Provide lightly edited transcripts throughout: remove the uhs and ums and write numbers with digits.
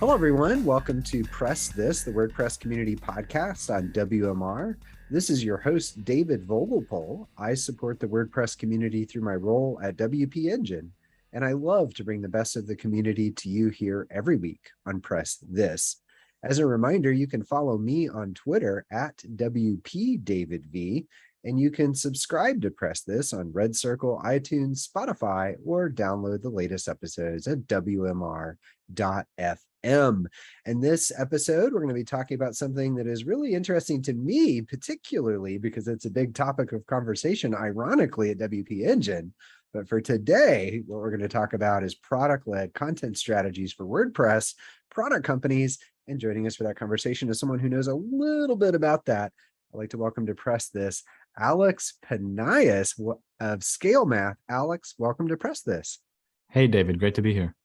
Hello, everyone. Welcome to PressThis, the WordPress community podcast on WMR. This is your host, David Vogelpohl. I support the WordPress community through my role at WP Engine, and I love to bring the best of the community to you here every week on PressThis. As a reminder, you can follow me on Twitter at WPDavidV, and you can subscribe to PressThis on Red Circle, iTunes, Spotify, or download the latest episodes at WMR.fm. And this episode, we're going to be talking about something that is really interesting to me, particularly because it's a big topic of conversation, ironically, at WP Engine. But for today, what we're going to talk about is product-led content strategies for WordPress, product companies, and joining us for that conversation is someone who knows a little bit about that. I'd like to welcome to PressThis, Alex Panias of Scale Math. Alex, welcome to PressThis. Hey, David, great to be here.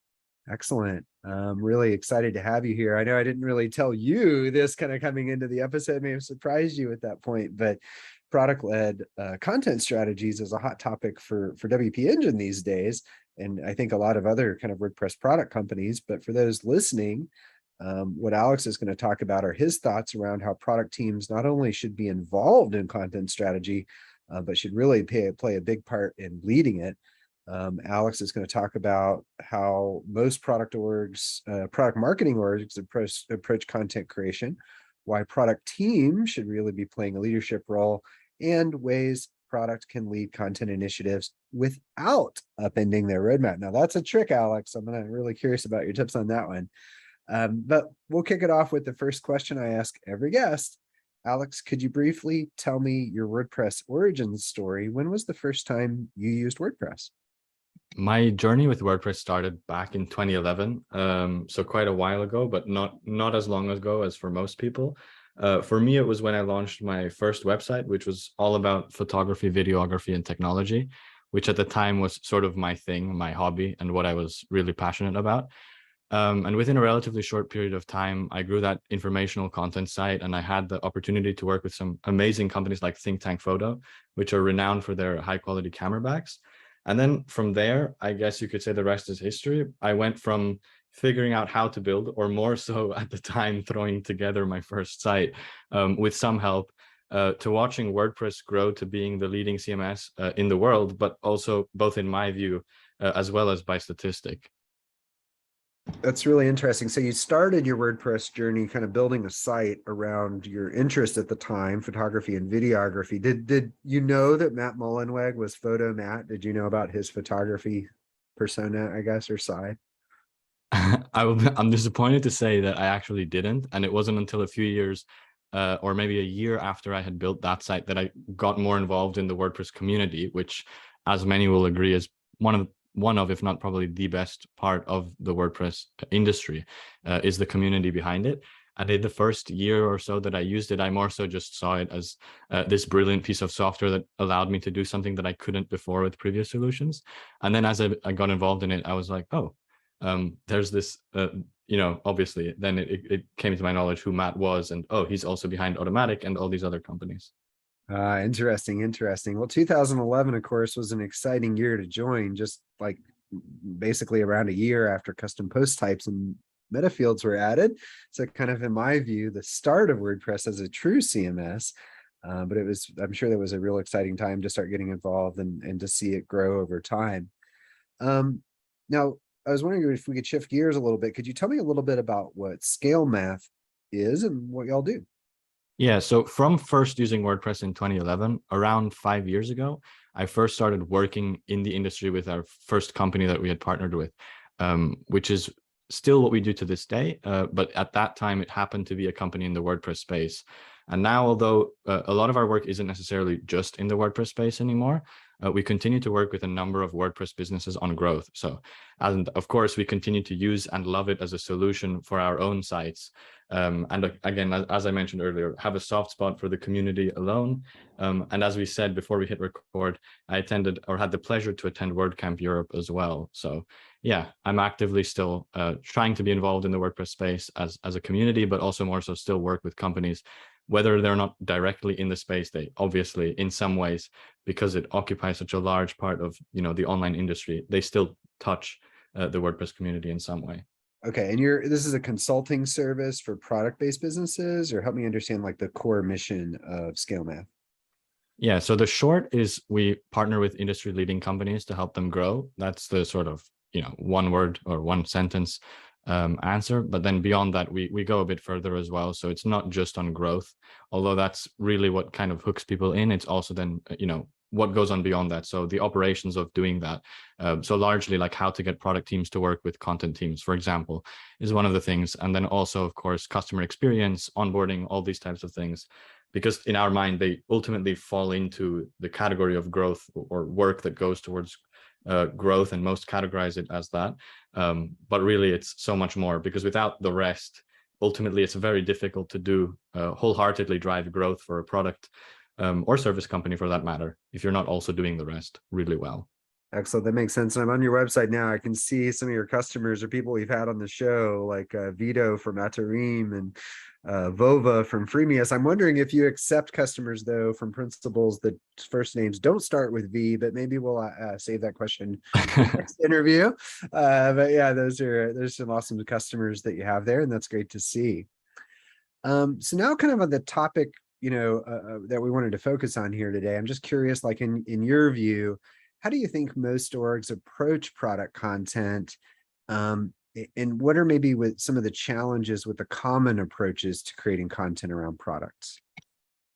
Excellent. I'm really excited to have you here. I know I didn't really tell you this kind of coming into the episode, may have surprised you at that point, but product-led content strategies is a hot topic for WP Engine these days. And I think a lot of other kind of WordPress product companies, but for those listening, what Alex is going to talk about are his thoughts around how product teams not only should be involved in content strategy, but should really play a big part in leading it. Alex is going to talk about how most product marketing orgs approach content creation, why product teams should really be playing a leadership role, and ways product can lead content initiatives without upending their roadmap. Now, that's a trick, Alex. I'm really curious about your tips on that one. But we'll kick it off with the first question I ask every guest. Alex, could you briefly tell me your WordPress origin story? When was the first time you used WordPress? My journey with WordPress started back in 2011, so quite a while ago, but not as long ago as for most people. For me, it was when I launched my first website, which was all about photography, videography, and technology, which at the time was sort of my thing, my hobby, and what I was really passionate about. And within a relatively short period of time, I grew that informational content site, and I had the opportunity to work with some amazing companies like Think Tank Photo, which are renowned for their high-quality camera backs. And then from there, I guess you could say the rest is history. I went from figuring out how to build, or more so at the time, throwing together my first site with some help, to watching WordPress grow to being the leading CMS in the world, but also both in my view, as well as by statistic. That's really interesting. So you started your WordPress journey kind of building a site around your interest at the time, photography and videography. Did you know that Matt Mullenweg was Photo Matt? Did you know about his photography persona, I guess, or side? I'm disappointed to say that I actually didn't. And it wasn't until a few years or maybe a year after I had built that site that I got more involved in the WordPress community, which, as many will agree, is one of, if not probably the best part of the WordPress industry, is the community behind it. And in the first year or so that I used it, I more so just saw it as this brilliant piece of software that allowed me to do something that I couldn't before with previous solutions. And then as I got involved in it, I was like, oh, there's this, obviously, then it came to my knowledge who Matt was, and oh, he's also behind Automatic and all these other companies. Interesting. Well, 2011, of course, was an exciting year to join, just like basically around a year after custom post types and meta fields were added. So kind of, in my view, the start of WordPress as a true CMS. But I'm sure that was a real exciting time to start getting involved and to see it grow over time. Now, I was wondering if we could shift gears a little bit. Could you tell me a little bit about what Scale Math is and what y'all do? Yeah, so from first using WordPress in 2011, around 5 years ago, I first started working in the industry with our first company that we had partnered with, which is still what we do to this day. But at that time, it happened to be a company in the WordPress space. And now, although a lot of our work isn't necessarily just in the WordPress space anymore, we continue to work with a number of WordPress businesses on growth. So, and of course, we continue to use and love it as a solution for our own sites. And again, as I mentioned earlier, have a soft spot for the community alone. And as we said before we hit record, I attended, or had the pleasure to attend WordCamp Europe as well. So yeah, I'm actively still trying to be involved in the WordPress space as a community, but also more so still work with companies, whether they're not directly in the space. They obviously, in some ways, because it occupies such a large part of the online industry, they still touch the WordPress community in some way. Okay, and this is a consulting service for product-based businesses, or help me understand like the core mission of Scale Math. Yeah, so the short is we partner with industry leading companies to help them grow. That's the sort of, one word or one sentence answer. But then beyond that, we go a bit further as well. So it's not just on growth, although that's really what kind of hooks people in. It's also then, what goes on beyond that. So the operations of doing that. So largely like how to get product teams to work with content teams, for example, is one of the things. And then also, of course, customer experience, onboarding, all these types of things, because in our mind, they ultimately fall into the category of growth or work that goes towards growth, and most categorize it as that. But really, it's so much more, because without the rest, ultimately, it's very difficult to do wholeheartedly drive growth for a product or service company for that matter, if you're not also doing the rest really well. Excellent. That makes sense. And I'm on your website now. I can see some of your customers or people we've had on the show, like Vito from Atarim and Vova from Freemius. I'm wondering if you accept customers, though, from principals that first names don't start with V, but maybe we'll save that question for the next interview. But yeah, there's some awesome customers that you have there, and that's great to see. So now kind of on the topic, that we wanted to focus on here today, I'm just curious, like in your view, how do you think most orgs approach product content? And what are maybe with some of the challenges with the common approaches to creating content around products?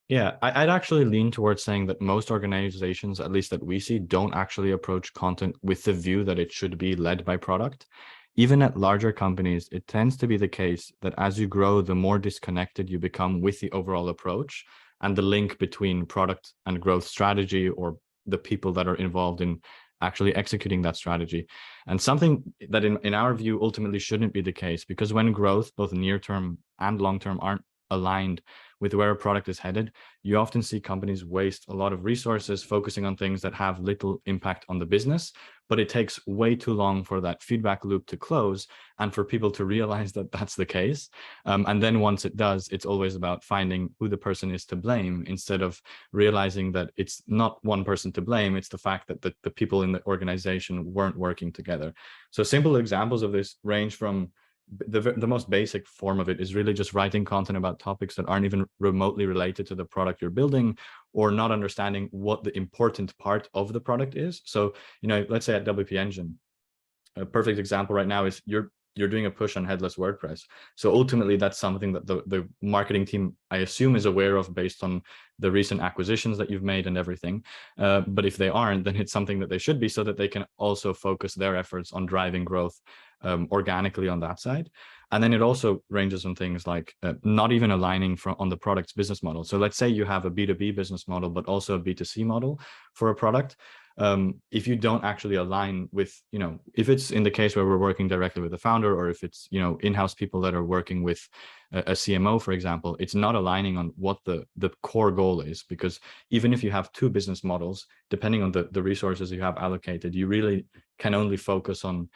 Yeah, I'd actually lean towards saying that most organizations, at least that we see, don't actually approach content with the view that it should be led by product. Even at larger companies, it tends to be the case that as you grow, the more disconnected you become with the overall approach and the link between product and growth strategy, or the people that are involved in actually executing that strategy. And something that in our view ultimately shouldn't be the case, because when growth, both near term and long term, aren't aligned with where a product is headed, you often see companies waste a lot of resources focusing on things that have little impact on the business, but it takes way too long for that feedback loop to close and for people to realize that that's the case. And then once it does, it's always about finding who the person is to blame, instead of realizing that it's not one person to blame. It's the fact that the people in the organization weren't working together. So simple examples of this range from the most basic form of it is really just writing content about topics that aren't even remotely related to the product you're building, or not understanding what the important part of the product is. So, let's say at WP Engine, a perfect example right now is you're doing a push on headless WordPress. So ultimately, that's something that the marketing team, I assume, is aware of based on the recent acquisitions that you've made and everything. But if they aren't, then it's something that they should be, so that they can also focus their efforts on driving growth organically on that side. And then it also ranges on things like not even aligning on the product's business model. So let's say you have a B2B business model, but also a B2C model for a product. If you don't actually align with, if it's in the case where we're working directly with the founder, or if it's, in-house people that are working with a CMO, for example, it's not aligning on what the core goal is. Because even if you have two business models, depending on the resources you have allocated, you really can only focus on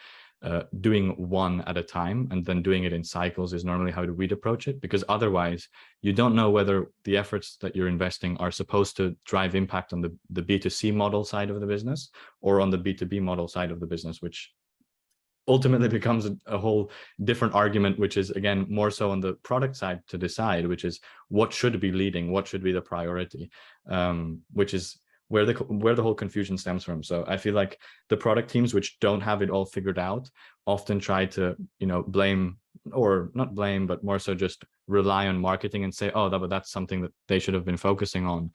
doing one at a time, and then doing it in cycles is normally how we'd approach it, because otherwise you don't know whether the efforts that you're investing are supposed to drive impact on the B2C model side of the business, or on the B2B model side of the business, which ultimately becomes a whole different argument, which is again more so on the product side to decide, which is what should be leading, what should be the priority, which is where the whole confusion stems from. So I feel like the product teams, which don't have it all figured out, often try to, blame, or not blame, but more so just rely on marketing and say, oh, but that's something that they should have been focusing on,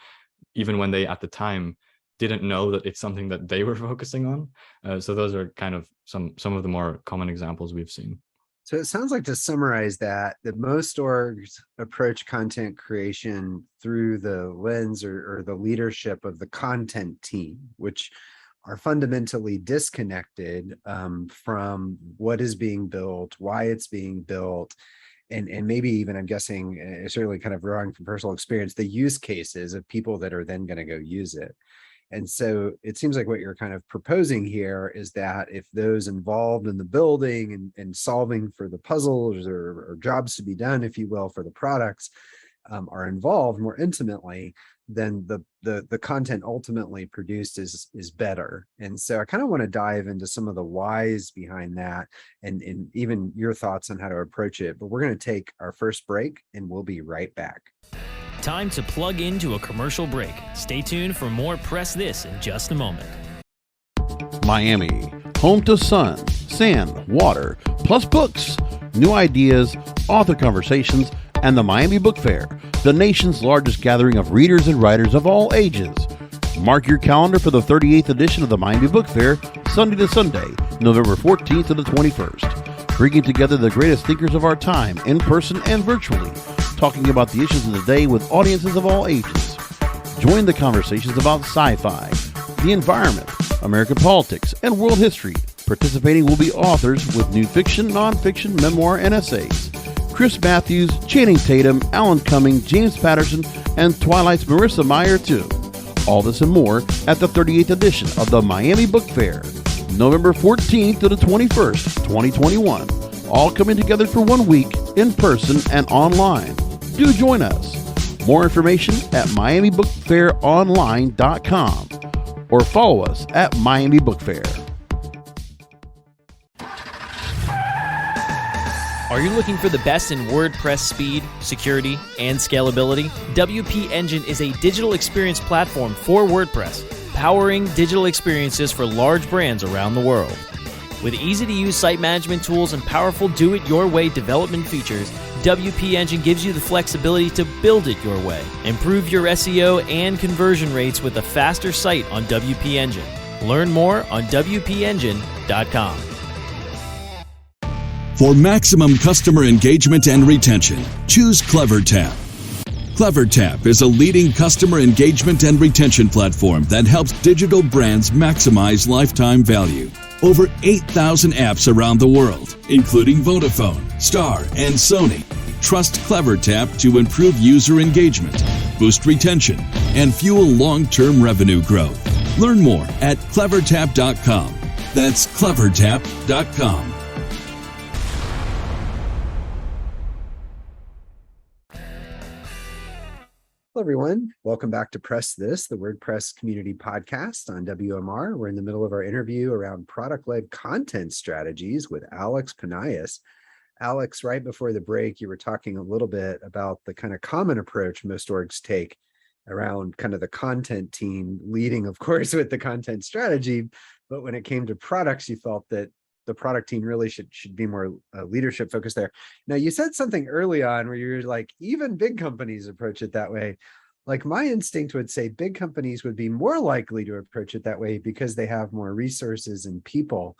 even when they at the time didn't know that it's something that they were focusing on. So those are kind of some of the more common examples we've seen. So it sounds like, to summarize that most orgs approach content creation through the lens or the leadership of the content team, which are fundamentally disconnected from what is being built, why it's being built, and maybe even, I'm guessing, certainly kind of drawing from personal experience, the use cases of people that are then going to go use it. And so it seems like what you're kind of proposing here is that if those involved in the building and solving for the puzzles or jobs to be done, if you will, for the products are involved more intimately, then the content ultimately produced is better. And so I kind of want to dive into some of the whys behind that, and even your thoughts on how to approach it. But we're going to take our first break, and we'll be right back. Time to plug into a commercial break. Stay tuned for more Press This in just a moment. Miami, home to sun, sand, water, plus books, new ideas, author conversations, and the Miami Book Fair, the nation's largest gathering of readers and writers of all ages. Mark your calendar for the 38th edition of the Miami Book Fair, Sunday to Sunday, November 14th to the 21st, bringing together the greatest thinkers of our time, in person and virtually, talking about the issues of the day with audiences of all ages. Join the conversations about sci-fi, the environment, American politics, and world history. Participating will be authors with new fiction, nonfiction, memoir, and essays. Chris Matthews, Channing Tatum, Alan Cumming, James Patterson, and Twilight's Marissa Meyer, too. All this and more at the 38th edition of the Miami Book Fair, November 14th to the 21st, 2021. All coming together for 1 week, in person and online. Do join us. More information at miamibookfaironline.com or follow us at Miami Book Fair. Are you looking for the best in WordPress speed, security, and scalability? WP Engine is a digital experience platform for WordPress, powering digital experiences for large brands around the world. With easy-to-use site management tools and powerful do-it-your-way development features, WP Engine gives you the flexibility to build it your way. Improve your SEO and conversion rates with a faster site on WP Engine. Learn more on WPEngine.com. For maximum customer engagement and retention, choose CleverTap. CleverTap is a leading customer engagement and retention platform that helps digital brands maximize lifetime value. Over 8,000 apps around the world, including Vodafone, Star, and Sony, trust CleverTap to improve user engagement, boost retention, and fuel long-term revenue growth. Learn more at clevertap.com. That's clevertap.com. Hello, everyone. Welcome back to Press This, the WordPress community podcast on WMR. We're in the middle of our interview around product-led content strategies with Alex Panias. Alex, right before the break, you were talking a little bit about the kind of common approach most orgs take around kind of the content team leading, of course, with the content strategy. But when it came to products, you felt that the product team really should be more leadership focused there. Now, you said something early on where you're like, even big companies approach it that way. Like, my instinct would say big companies would be more likely to approach it that way because they have more resources and people.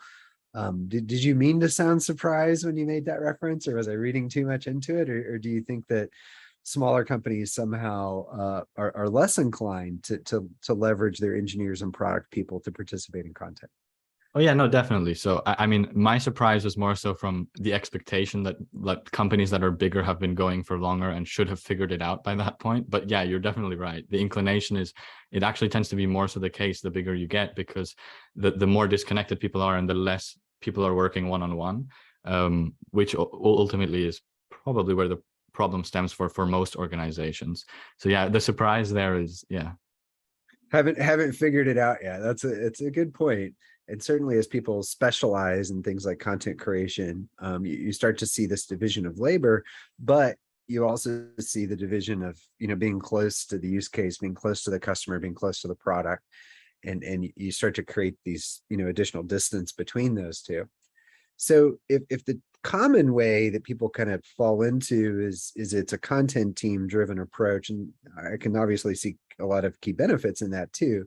Did you mean to sound surprised when you made that reference, or was I reading too much into it? Or do you think that smaller companies somehow are less inclined to leverage their engineers and product people to participate in content? Oh yeah, no, definitely. So I mean, my surprise was more so from the expectation that companies that are bigger have been going for longer and should have figured it out by that point. But yeah, you're definitely right. The inclination is, it actually tends to be more so the case the bigger you get, because the more disconnected people are and the less people are working one-on-one, which ultimately is probably where the problem stems for most organizations. So yeah, the surprise there is, yeah. Haven't figured it out yet. It's a good point. And certainly as people specialize in things like content creation, you start to see this division of labor, but you also see the division of, being close to the use case, being close to the customer, being close to the product. And you start to create these, additional distance between those two. So if the common way that people kind of fall into is it's a content team driven approach, and I can obviously see a lot of key benefits in that too.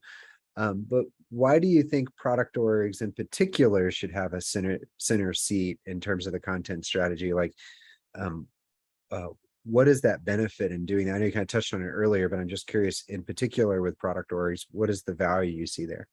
But why do you think product orgs in particular should have a center seat in terms of the content strategy? Like, what is that benefit in doing that? I know you kind of touched on it earlier, but I'm just curious, in particular with product orgs, what is the value you see there?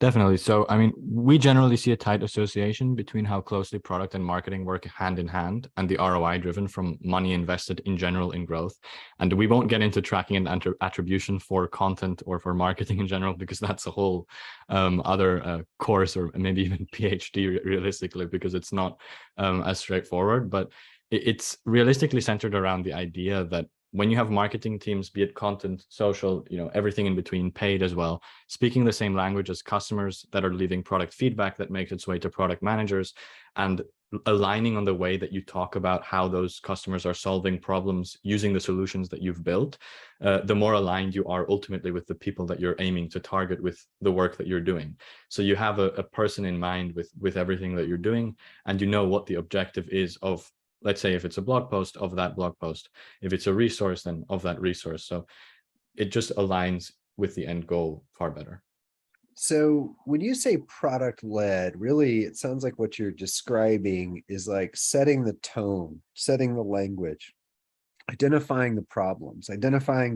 Definitely. So, I mean, we generally see a tight association between how closely product and marketing work hand in hand and the ROI driven from money invested in general in growth. And we won't get into tracking and attribution for content or for marketing in general, because that's a whole other course, or maybe even PhD realistically, because it's not as straightforward. But it's realistically centered around the idea that when you have marketing teams, be it content, social, everything in between, paid as well, speaking the same language as customers that are leaving product feedback that makes its way to product managers, and aligning on the way that you talk about how those customers are solving problems using the solutions that you've built, the more aligned you are ultimately with the people that you're aiming to target with the work that you're doing. So you have a person in mind with everything that you're doing, and you know what the objective is of, let's say, if it's a blog post, of that blog post, if it's a resource, then of that resource. So it just aligns with the end goal far better. So when you say product led, really, it sounds like what you're describing is like setting the tone, setting the language, identifying the problems,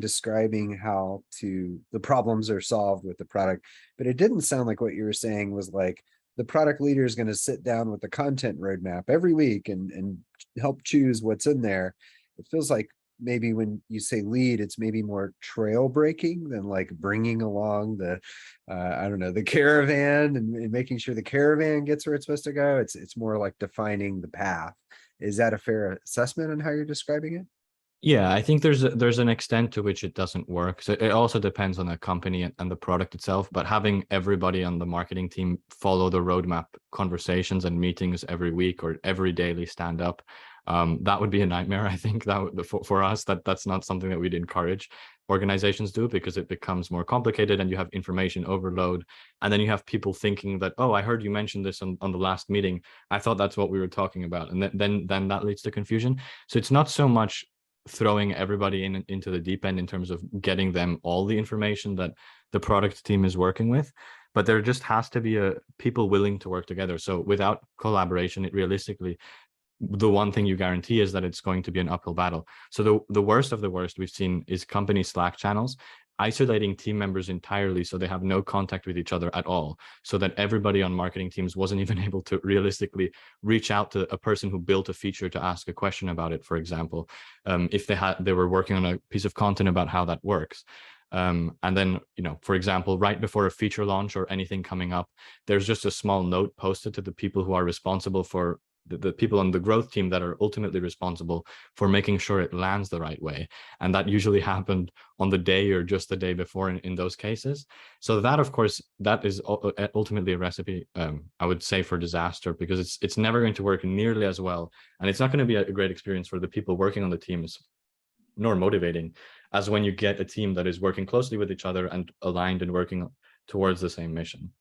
describing how the problems are solved with the product. But it didn't sound like what you were saying was like the product leader is going to sit down with the content roadmap every week and help choose what's in there. It feels like maybe when you say lead, it's maybe more trail breaking than like bringing along the, I don't know, the caravan and making sure the caravan gets where it's supposed to go. It's more like defining the path. Is that a fair assessment on how you're describing it? Yeah, I think there's an extent to which it doesn't work. So it also depends on the company and the product itself, but having everybody on the marketing team follow the roadmap conversations and meetings every week or every daily stand up, that would be a nightmare. I think that would, for us, that's not something that we'd encourage organizations do, because it becomes more complicated and you have information overload. And then you have people thinking that, oh, I heard you mention this on the last meeting. I thought that's what we were talking about. And then that leads to confusion. So it's not so much throwing everybody into the deep end in terms of getting them all the information that the product team is working with, but there just has to be people willing to work together. So without collaboration, it realistically, the one thing you guarantee is that it's going to be an uphill battle. So the worst of the worst we've seen is company Slack channels isolating team members entirely, so they have no contact with each other at all, so that everybody on marketing teams wasn't even able to realistically reach out to a person who built a feature to ask a question about it, for example, if they were working on a piece of content about how that works. And then, for example, right before a feature launch or anything coming up, there's just a small note posted to the people who are responsible for the people on the growth team that are ultimately responsible for making sure it lands the right way. And that usually happened on the day or just the day before in those cases. So that, of course, that is ultimately a recipe, I would say, for disaster, because it's never going to work nearly as well. And it's not going to be a great experience for the people working on the teams, nor motivating, as when you get a team that is working closely with each other and aligned and working towards the same mission.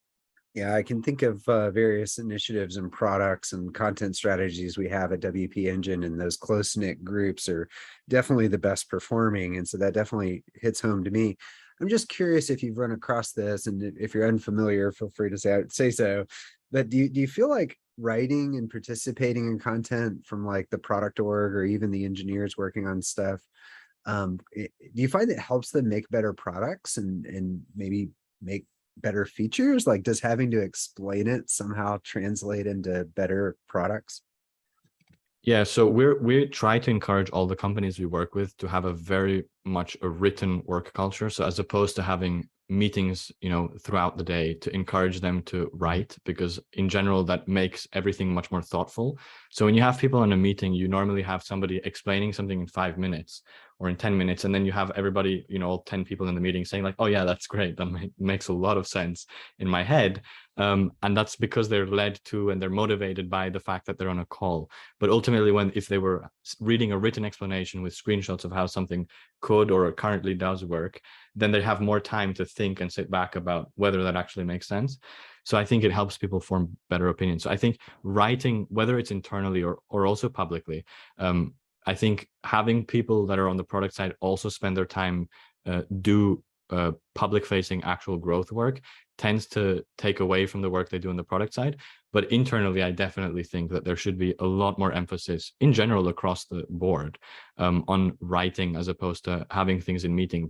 Yeah, I can think of various initiatives and products and content strategies we have at WP Engine, and those close-knit groups are definitely the best performing. And so that definitely hits home to me. I'm just curious if you've run across this, and if you're unfamiliar, feel free to say so. But do you feel like writing and participating in content from like the product org or even the engineers working on stuff, do you find it helps them make better products and maybe make better features? Like, does having to explain it somehow translate into better products? Yeah, so we try to encourage all the companies we work with to have a very much a written work culture. So as opposed to having meetings, throughout the day, to encourage them to write, because in general, that makes everything much more thoughtful. So when you have people in a meeting, you normally have somebody explaining something in 5 minutes or in 10 minutes. And then you have everybody, all 10 people in the meeting saying like, oh yeah, that's great. That makes a lot of sense in my head. And that's because they're led to and they're motivated by the fact that they're on a call. But ultimately, if they were reading a written explanation with screenshots of how something could or currently does work, then they have more time to think and sit back about whether that actually makes sense. So I think it helps people form better opinions. So I think writing, whether it's internally or also publicly, I think having people that are on the product side also spend their time do public-facing actual growth work tends to take away from the work they do on the product side. But internally, I definitely think that there should be a lot more emphasis in general across the board on writing, as opposed to having things in meetings,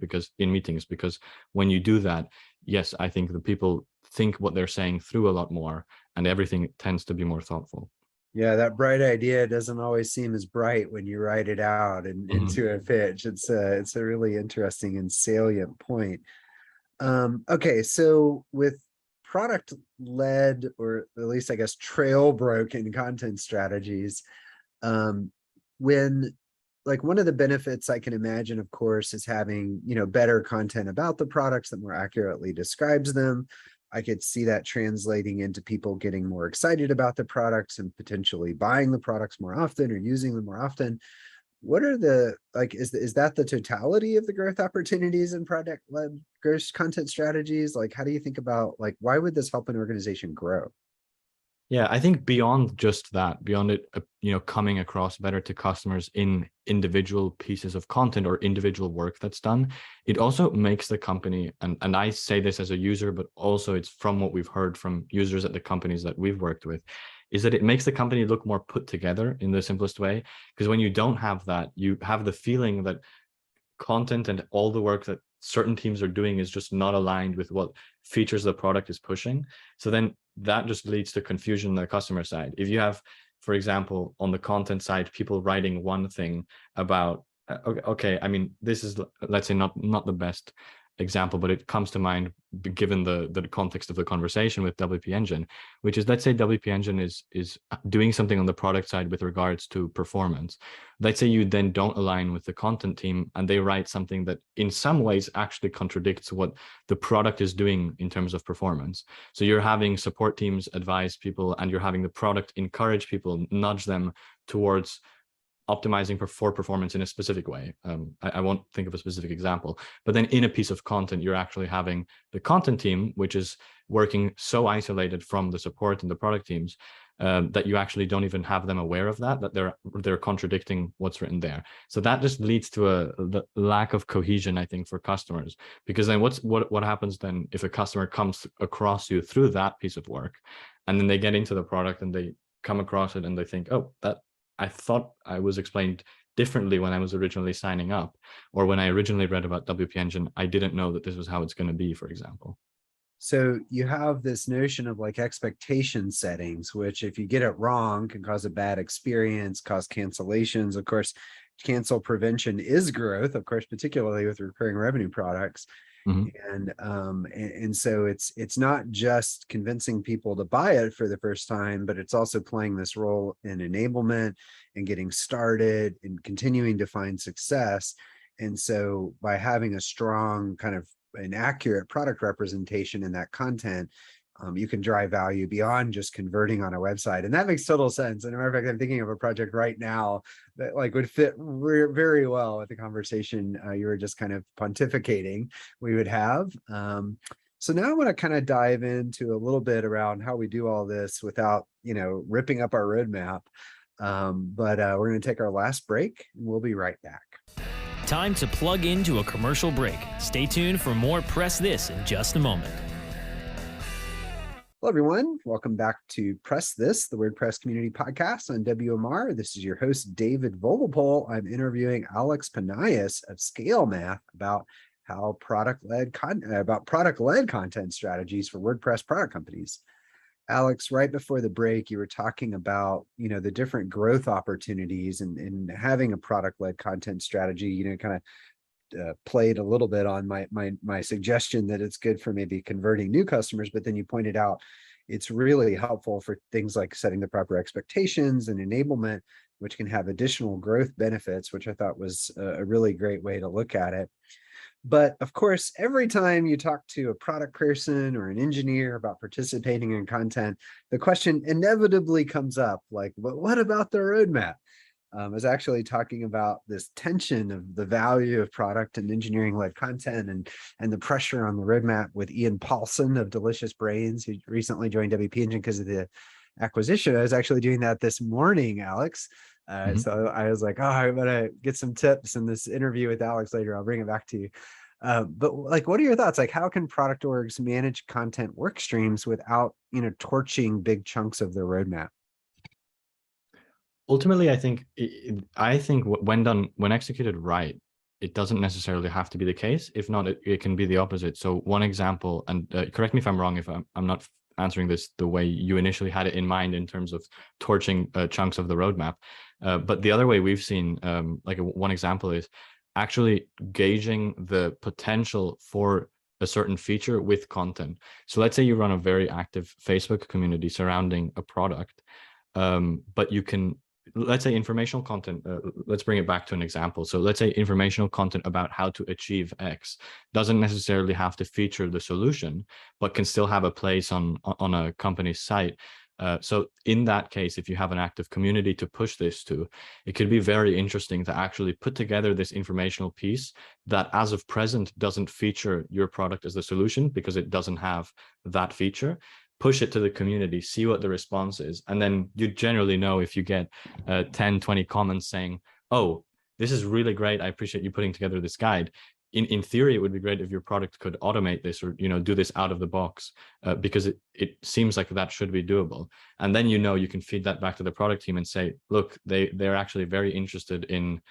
because when you do that, yes, I think the people think what they're saying through a lot more, and everything tends to be more thoughtful. Yeah, that bright idea doesn't always seem as bright when you write it out into a pitch. It's a really interesting and salient point. Okay, so with product led, or at least I guess trail broken content strategies, when like one of the benefits I can imagine, of course, is having, better content about the products that more accurately describes them. I could see that translating into people getting more excited about the products and potentially buying the products more often or using them more often. What are the, like, is that the totality of the growth opportunities and product-led growth content strategies? Like, how do you think about, like, why would this help an organization grow? Yeah, I think beyond just that, beyond it, coming across better to customers in individual pieces of content or individual work that's done, it also makes the company, and I say this as a user, but also it's from what we've heard from users at the companies that we've worked with, is that it makes the company look more put together in the simplest way. Because when you don't have that, you have the feeling that content and all the work that certain teams are doing is just not aligned with what features the product is pushing. So then that just leads to confusion on the customer side. If you have, for example, on the content side, people writing one thing about, okay, I mean, this is, let's say, not the best example, but it comes to mind given the context of the conversation with WP Engine, which is, let's say WP Engine is doing something on the product side with regards to performance. Let's say you then don't align with the content team and they write something that in some ways actually contradicts what the product is doing in terms of performance. So you're having support teams advise people and you're having the product encourage people, nudge them towards optimizing for performance in a specific way. I won't think of a specific example, but then in a piece of content, you're actually having the content team, which is working so isolated from the support and the product teams that you actually don't even have them aware of that they're contradicting what's written there. So that just leads to the lack of cohesion, I think, for customers, because then what happens then if a customer comes across you through that piece of work and then they get into the product and they come across it and they think, oh, that I thought I was explained differently when I was originally signing up, or when I originally read about WP Engine, I didn't know that this was how it's going to be, for example. So you have this notion of like expectation settings, which if you get it wrong can cause a bad experience, cause cancellations. Of course, cancel prevention is growth, of course, particularly with recurring revenue products. Mm-hmm. And so it's not just convincing people to buy it for the first time, but it's also playing this role in enablement and getting started and continuing to find success. And so by having a strong kind of an accurate product representation in that content, you can drive value beyond just converting on a website. And that makes total sense. And as a matter of fact, I'm thinking of a project right now that like would fit very well with the conversation you were just kind of pontificating we would have. So now I want to kind of dive into a little bit around how we do all this without, ripping up our roadmap. But we're going to take our last break and we'll be right back. Time to plug into a commercial break. Stay tuned for more Press This in just a moment. Hello, everyone. Welcome back to Press This, the WordPress community podcast on WMR. This is your host, David Vogelpohl. I'm interviewing Alex Panias of Scale Math about how product-led content strategies for WordPress product companies. Alex, right before the break, you were talking about, the different growth opportunities and having a product-led content strategy, kind of played a little bit on my suggestion that it's good for maybe converting new customers, but then you pointed out it's really helpful for things like setting the proper expectations and enablement, which can have additional growth benefits, which I thought was a really great way to look at it. But of course, every time you talk to a product person or an engineer about participating in content, the question inevitably comes up like, but what about the roadmap? I was actually talking about this tension of the value of product and engineering-led content and the pressure on the roadmap with Ian Paulson of Delicious Brains, who recently joined WP Engine because of the acquisition. I was actually doing that this morning, Alex. So I was like, oh, I'm gonna get some tips in this interview with Alex later. I'll bring it back to you. But like, what are your thoughts? Like, how can product orgs manage content work streams without, torching big chunks of their roadmap? Ultimately, I think when executed right, it doesn't necessarily have to be the case. If not, it can be the opposite. So one example, and correct me if I'm wrong, if I'm not answering this the way you initially had it in mind in terms of torching chunks of the roadmap. But the other way we've seen, one example is actually gauging the potential for a certain feature with content. So let's say you run a very active Facebook community surrounding a product, but you can let's say informational content, let's bring it back to an example. So let's say informational content about how to achieve X doesn't necessarily have to feature the solution, but can still have a place on a company's site. So in that case, if you have an active community to push this to, it could be very interesting to actually put together this informational piece that as of present doesn't feature your product as the solution because it doesn't have that feature. Push it to the community, see what the response is. And then you generally know if you get 10, 20 comments saying, oh, this is really great. I appreciate you putting together this guide. In theory, it would be great if your product could automate this or, do this out of the box because it seems like that should be doable. And then, you can feed that back to the product team and say, look, they're actually very interested in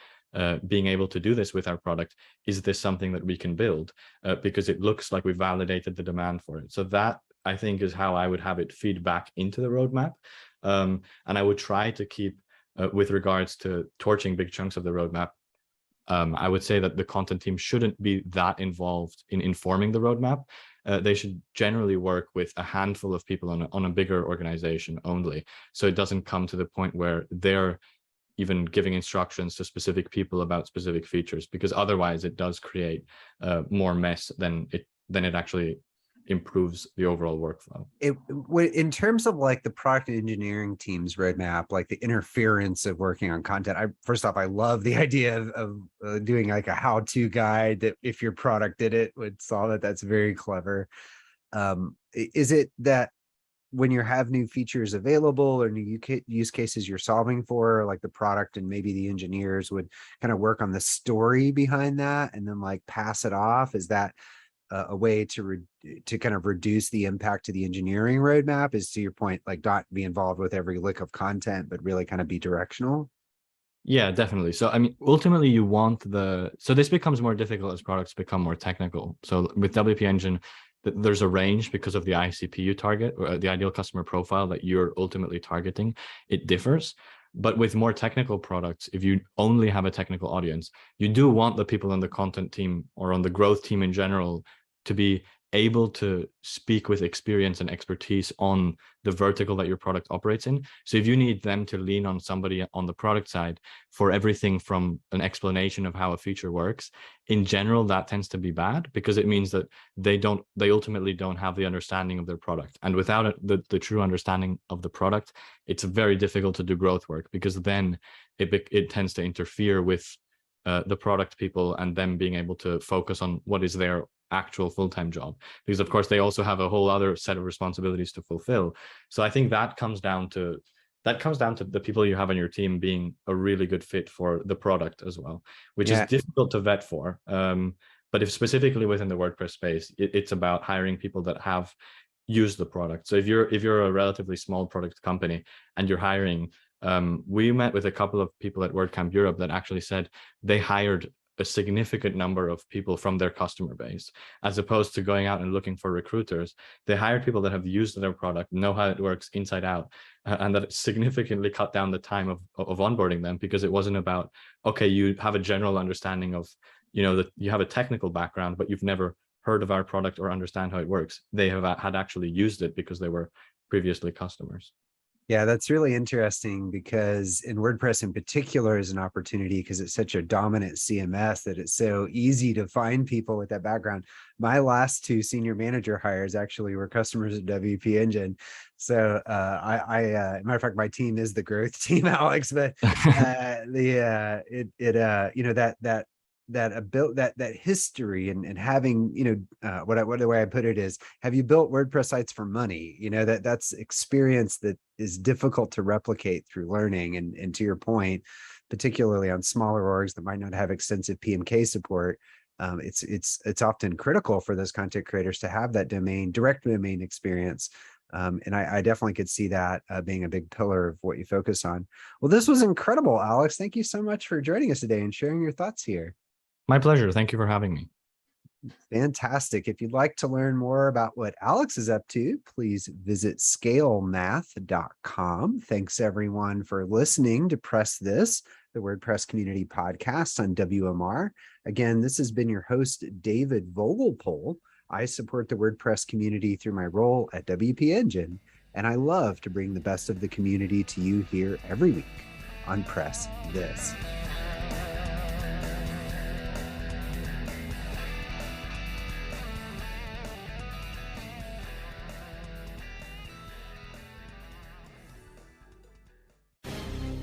being able to do this with our product. Is this something that we can build? Because it looks like we validated the demand for it. So that, I think, is how I would have it feed back into the roadmap. And I would try to keep, with regards to torching big chunks of the roadmap, I would say that the content team shouldn't be that involved in informing the roadmap. They should generally work with a handful of people on a bigger organization only. So it doesn't come to the point where they're even giving instructions to specific people about specific features, because otherwise it does create more mess than it actually improves the overall workflow. In terms of like the product engineering team's roadmap, like the interference of working on content, first off, I love the idea of doing like a how-to guide that if your product did it would solve it. That's very clever. Is it that when you have new features available or new use cases you're solving for, like the product and maybe the engineers would kind of work on the story behind that and then like pass it off? Is that a way to kind of reduce the impact to the engineering roadmap? Is, to your point, like not be involved with every lick of content, but really kind of be directional? Yeah, definitely. So, I mean, ultimately you want so this becomes more difficult as products become more technical. So with WP Engine, there's a range because of the ICP you target, or the ideal customer profile that you're ultimately targeting. It differs. But with more technical products, if you only have a technical audience, you do want the people on the content team or on the growth team in general to be able to speak with experience and expertise on the vertical that your product operates in. So if you need them to lean on somebody on the product side for everything from an explanation of how a feature works, in general, that tends to be bad because it means that they ultimately don't have the understanding of their product. And without the true understanding of the product, it's very difficult to do growth work because then it tends to interfere with the product people and them being able to focus on what is their actual full-time job, because of course they also have a whole other set of responsibilities to fulfill. So I think that comes down to the people you have on your team being a really good fit for the product as well, which is difficult to vet for. But if specifically within the WordPress space, it's about hiring people that have used the product. So if you're a relatively small product company and you're hiring, we met with a couple of people at WordCamp Europe that actually said they hired a significant number of people from their customer base, as opposed to going out and looking for recruiters. They hired people that have used their product, know how it works inside out, and that significantly cut down the time of onboarding them, because it wasn't about, okay, you have a general understanding of, that you have a technical background, but you've never heard of our product or understand how it works. They had actually used it because they were previously customers. Yeah, that's really interesting, because in WordPress in particular is an opportunity because it's such a dominant CMS that it's so easy to find people with that background. My last two senior manager hires actually were customers at WP Engine. So matter of fact, my team is the growth team, Alex, but that history and having, what the way I put it is, have you built WordPress sites for money? That's experience that is difficult to replicate through learning. And to your point, particularly on smaller orgs that might not have extensive PMK support, it's often critical for those content creators to have that direct domain experience. And I definitely could see that being a big pillar of what you focus on. Well, this was incredible, Alex. Thank you so much for joining us today and sharing your thoughts here. My pleasure. Thank you for having me. Fantastic. If you'd like to learn more about what Alex is up to, please visit scalemath.com. Thanks everyone for listening to PressThis, the WordPress community podcast on WMR. Again, this has been your host, David Vogelpohl. I support the WordPress community through my role at WP Engine, and I love to bring the best of the community to you here every week. on PressThis.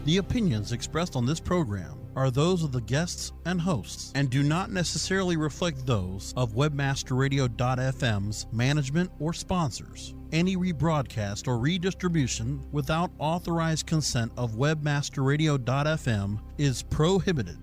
The opinions expressed on this program are those of the guests and hosts and do not necessarily reflect those of webmasterradio.fm's management or sponsors. Any rebroadcast or redistribution without authorized consent of webmasterradio.fm is prohibited.